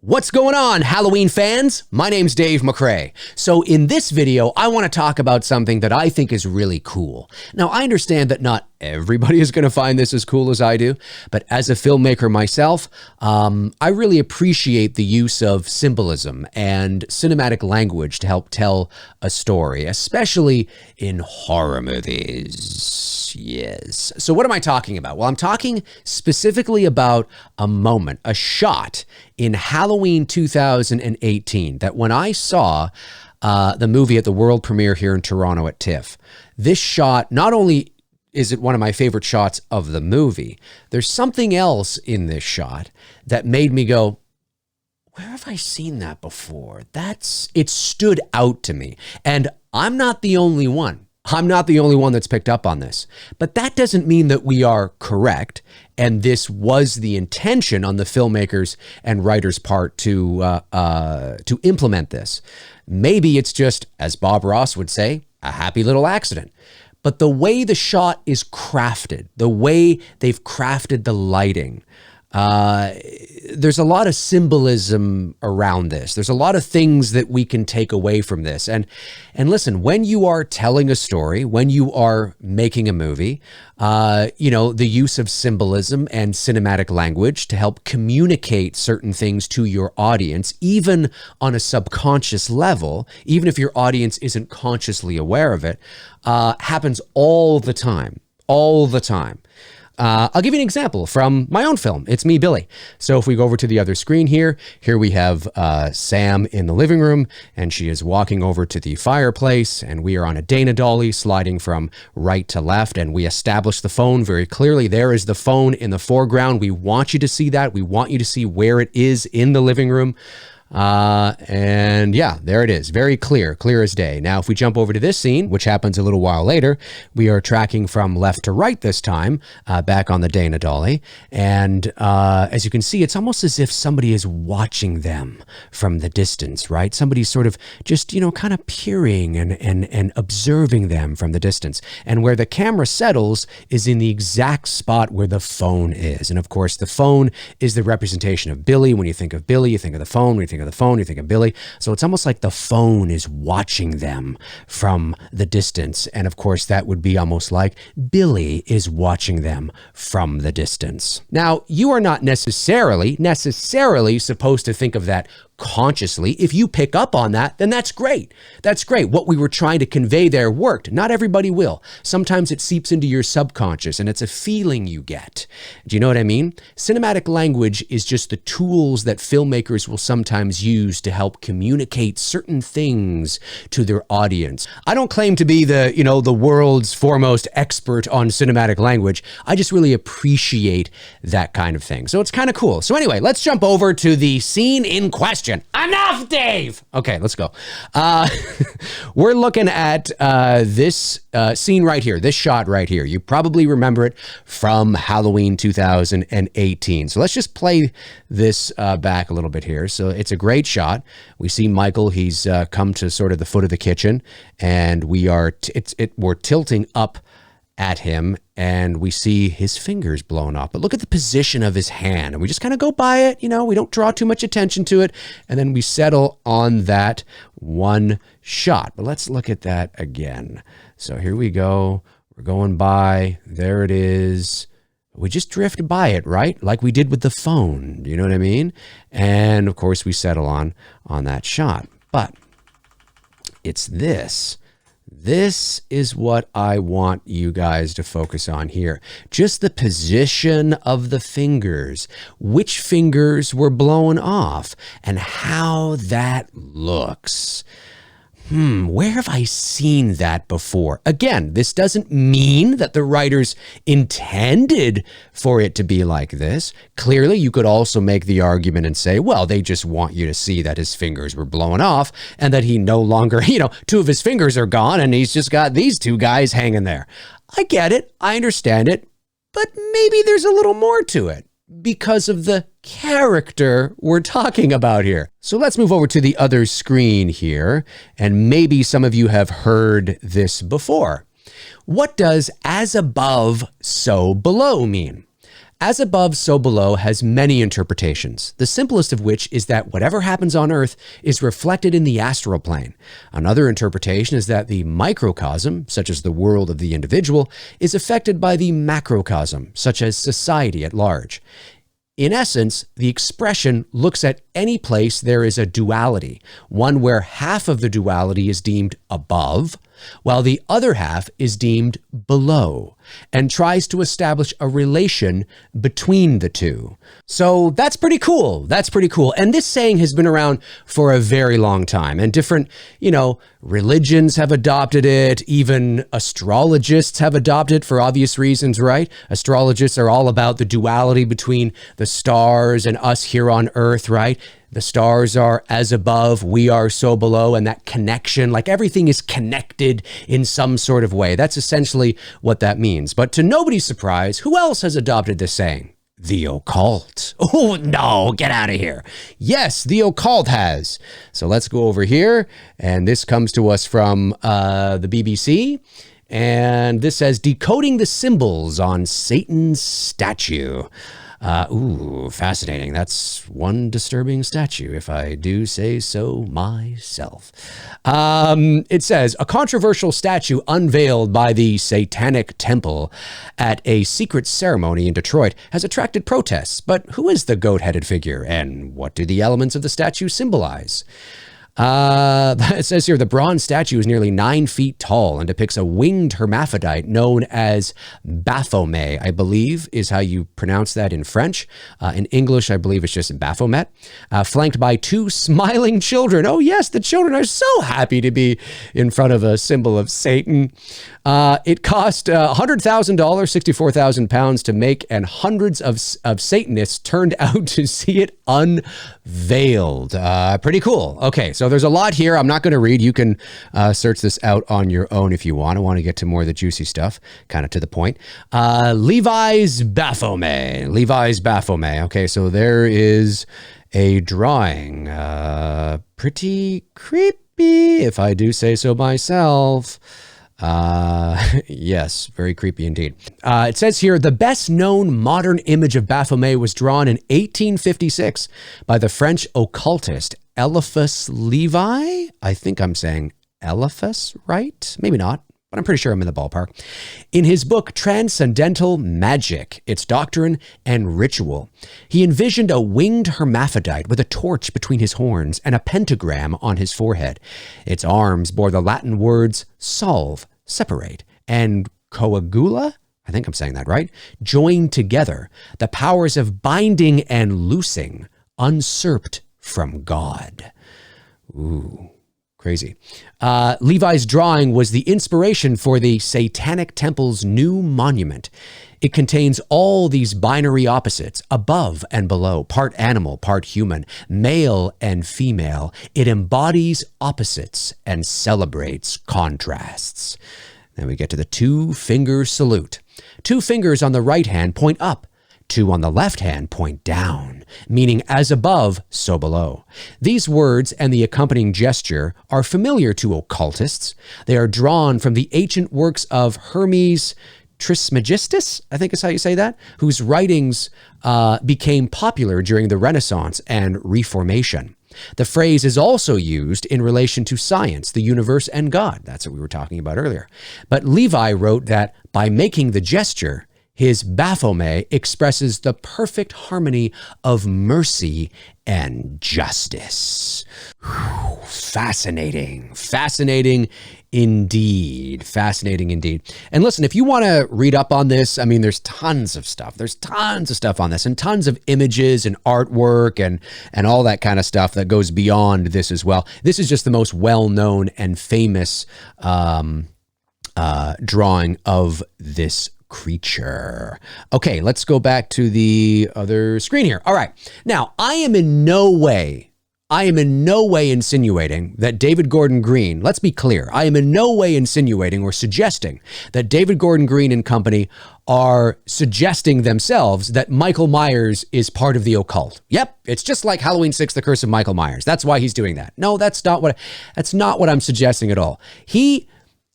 What's going on, Halloween fans? My name's Dave McRae. So in this video, I want to talk about something that I think is really cool. Now, I understand that not everybody is going to find this as cool as I do, but as a filmmaker myself, I really appreciate the use of symbolism and cinematic language to help tell a story, especially in horror movies. Yes. So what am I talking about? Well, I'm talking specifically about a moment, a shot in Halloween 2018 that when I saw the movie at the world premiere here in Toronto at TIFF, this shot, not only is it one of my favorite shots of the movie, there's something else in this shot that made me go, where have I seen that before? It stood out to me. And I'm not the only one. I'm not the only one that's picked up on this, but that doesn't mean that we are correct. And this was the intention on the filmmakers and writers' part to implement this. Maybe it's just, as Bob Ross would say, a happy little accident. But the way the shot is crafted, the way they've crafted the lighting, there's a lot of symbolism around this. There's a lot of things that we can take away from this. And listen, when you are telling a story, when you are making a movie, the use of symbolism and cinematic language to help communicate certain things to your audience, even on a subconscious level, even if your audience isn't consciously aware of it, happens all the time, all the time. I'll give you an example from my own film, It's Me, Billy. So if we go over to the other screen here we have Sam in the living room, and she is walking over to the fireplace, and we are on a Dana dolly sliding from right to left, and we establish the phone very clearly. There is the phone in the foreground. We want you to see that. We want you to see where it is in the living room. And yeah, there it is. Very clear as day. Now, if we jump over to this scene, which happens a little while later, we are tracking from left to right this time, back on the Dana dolly. And as you can see, it's almost as if somebody is watching them from the distance, right? Somebody's sort of just, kind of peering and observing them from the distance. And where the camera settles is in the exact spot where the phone is. And of course, the phone is the representation of Billy. When you think of Billy, you think of the phone. When you think of the phone, you think of Billy. So it's almost like the phone is watching them from the distance. And of course, that would be almost like Billy is watching them from the distance. Now, you are not necessarily supposed to think of that consciously. If you pick up on that, then that's great. That's great. What we were trying to convey there worked. Not everybody will. Sometimes it seeps into your subconscious and it's a feeling you get. Do you know what I mean? Cinematic language is just the tools that filmmakers will sometimes use to help communicate certain things to their audience. I don't claim to be the world's foremost expert on cinematic language. I just really appreciate that kind of thing. So it's kind of cool. So anyway, let's jump over to the scene in question. Enough, Dave! Okay, let's go. We're looking at this scene right here, this shot right here. You probably remember it from Halloween 2018. So let's just play this back a little bit here. So it's a great shot. We see Michael. He's come to sort of the foot of the kitchen, and we're tilting up at him, and we see his fingers blown off. But look at the position of his hand, and we just kind of go by it. We don't draw too much attention to it, and then we settle on that one shot. But let's look at that again. So here we go. We're going by. There it is. We just drift by it, right? Like we did with the phone. Do you know what I mean? And of course, we settle on that shot. But it's this. This is what I want you guys to focus on here. Just the position of the fingers, which fingers were blown off, and how that looks. Where have I seen that before? Again, this doesn't mean that the writers intended for it to be like this. Clearly, you could also make the argument and say, well, they just want you to see that his fingers were blown off and that he no longer, two of his fingers are gone and he's just got these two guys hanging there. I get it. I understand it. But maybe there's a little more to it because of the character we're talking about here. So let's move over to the other screen here, and maybe some of you have heard this before. What does "as above, so below" mean? As above, so below has many interpretations, the simplest of which is that whatever happens on Earth is reflected in the astral plane. Another interpretation is that the microcosm, such as the world of the individual, is affected by the macrocosm, such as society at large. In essence, the expression looks at any place there is a duality, one where half of the duality is deemed above, while the other half is deemed below, and tries to establish a relation between the two. So that's pretty cool. That's pretty cool. And this saying has been around for a very long time, and different, religions have adopted it. Even astrologists have adopted it for obvious reasons, right? Astrologists are all about the duality between the stars and us here on Earth, right? The stars are as above, we are so below, and that connection, like everything is connected in some sort of way. That's essentially what that means. But to nobody's surprise, who else has adopted this saying? The occult. Oh, no, get out of here. Yes, the occult has. So let's go over here. And this comes to us from the BBC. And this says, decoding the symbols on Satan's statue. Ooh, fascinating. That's one disturbing statue, if I do say so myself. It says, a controversial statue unveiled by the Satanic Temple at a secret ceremony in Detroit has attracted protests. But who is the goat-headed figure, and what do the elements of the statue symbolize? It says here, the bronze statue is nearly 9 feet tall and depicts a winged hermaphrodite known as Baphomet, I believe is how you pronounce that in French. In English, I believe it's just Baphomet, flanked by 2 smiling children. Oh yes, the children are so happy to be in front of a symbol of Satan. It cost $100,000, 64,000 pounds to make, and hundreds of Satanists turned out to see it unveiled. Pretty cool. Okay, so there's a lot here. I'm not going to read. You can search this out on your own if you want. I want to get to more of the juicy stuff, kind of to the point. Levis Bafflement. Levis Bafflement. Okay, so there is a drawing. Pretty creepy, if I do say so myself. Yes, very creepy indeed. It says here, the best known modern image of Baphomet was drawn in 1856 by the French occultist Eliphas Levi. I think I'm saying Eliphas, right? Maybe not, but I'm pretty sure I'm in the ballpark. In his book, Transcendental Magic, Its Doctrine and Ritual, he envisioned a winged hermaphrodite with a torch between his horns and a pentagram on his forehead. Its arms bore the Latin words solve, separate, and coagula, I think I'm saying that right, joined together, the powers of binding and loosing, usurped from God. Ooh. Crazy. Levi's drawing was the inspiration for the Satanic Temple's new monument. It contains all these binary opposites, above and below, part animal, part human, male and female. It embodies opposites and celebrates contrasts. Then we get to the 2-finger salute. 2 fingers on the right hand point up. 2 on the left hand point down, meaning as above, so below. These words and the accompanying gesture are familiar to occultists. They are drawn from the ancient works of Hermes Trismegistus, I think is how you say that, whose writings became popular during the Renaissance and Reformation. The phrase is also used in relation to science, the universe, and God. That's what we were talking about earlier. But Levi wrote that by making the gesture, his Baphomet expresses the perfect harmony of mercy and justice. Whew, fascinating. Fascinating indeed. Fascinating indeed. And listen, if you want to read up on this, I mean, there's tons of stuff. There's tons of stuff on this, and tons of images and artwork and all that kind of stuff that goes beyond this as well. This is just the most well-known and famous drawing of this creature. Okay, let's go back to the other screen here. All right. Now, I am in no way insinuating that David Gordon Green, let's be clear, I am in no way insinuating or suggesting that David Gordon Green and company are suggesting themselves that Michael Myers is part of the occult. Yep, it's just like Halloween 6, The Curse of Michael Myers. That's why he's doing that. No, that's not what I'm suggesting at all.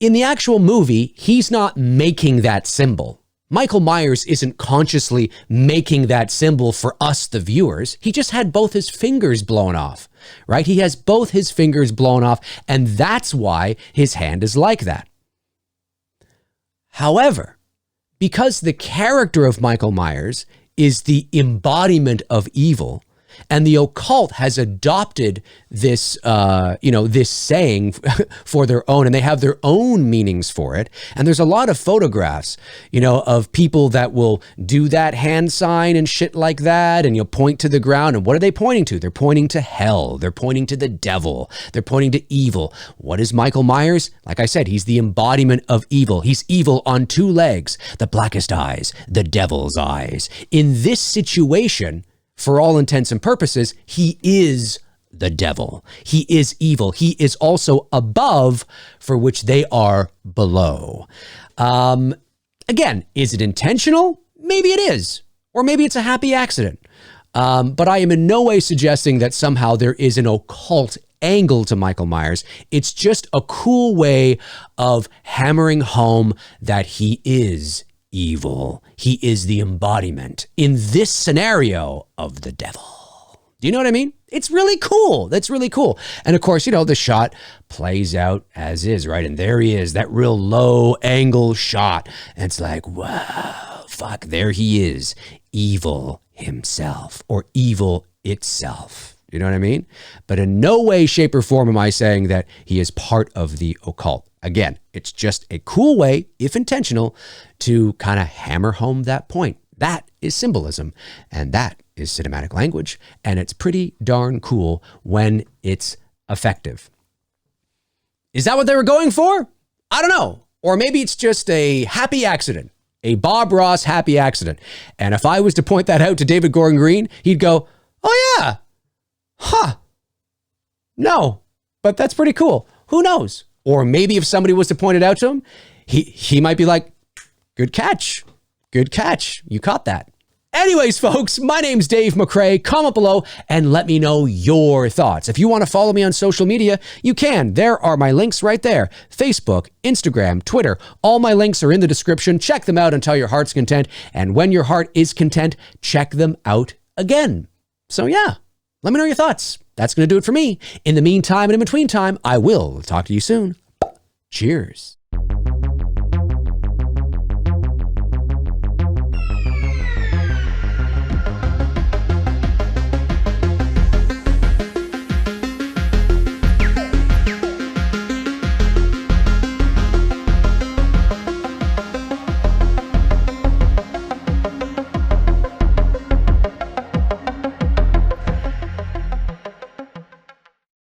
In the actual movie, he's not making that symbol. Michael Myers isn't consciously making that symbol for us, the viewers. He just had both his fingers blown off, right? He has both his fingers blown off, and that's why his hand is like that. However, because the character of Michael Myers is the embodiment of evil, and the occult has adopted this, this saying for their own, and they have their own meanings for it. And there's a lot of photographs, of people that will do that hand sign and shit like that, and you'll point to the ground. And what are they pointing to? They're pointing to hell. They're pointing to the devil. They're pointing to evil. What is Michael Myers? Like I said, he's the embodiment of evil. He's evil on two legs, the blackest eyes, the devil's eyes. In this situation, for all intents and purposes, he is the devil. He is evil. He is also above, for which they are below. Again, is it intentional? Maybe it is. Or maybe it's a happy accident. But I am in no way suggesting that somehow there is an occult angle to Michael Myers. It's just a cool way of hammering home that he is evil. He is the embodiment in this scenario of the devil. Do you know what I mean? It's really cool. That's really cool. And of course, the shot plays out as is, right? And there he is, that real low angle shot. And it's like, wow, fuck, there he is, evil himself, or evil itself. You know what I mean? But in no way, shape, or form am I saying that he is part of the occult. Again, it's just a cool way, if intentional, to kind of hammer home that point. That is symbolism, and that is cinematic language, and it's pretty darn cool when it's effective. Is that what they were going for? I don't know. Or maybe it's just a happy accident, a Bob Ross happy accident. And if I was to point that out to David Gordon Green, he'd go, oh yeah, huh, no, but that's pretty cool. Who knows? Or maybe if somebody was to point it out to him, he might be like, good catch. Good catch. You caught that. Anyways, folks, my name's Dave McRae. Comment below and let me know your thoughts. If you want to follow me on social media, you can. There are my links right there. Facebook, Instagram, Twitter. All my links are in the description. Check them out until your heart's content. And when your heart is content, check them out again. So yeah, let me know your thoughts. That's going to do it for me. In the meantime and in between time, I will talk to you soon. Cheers.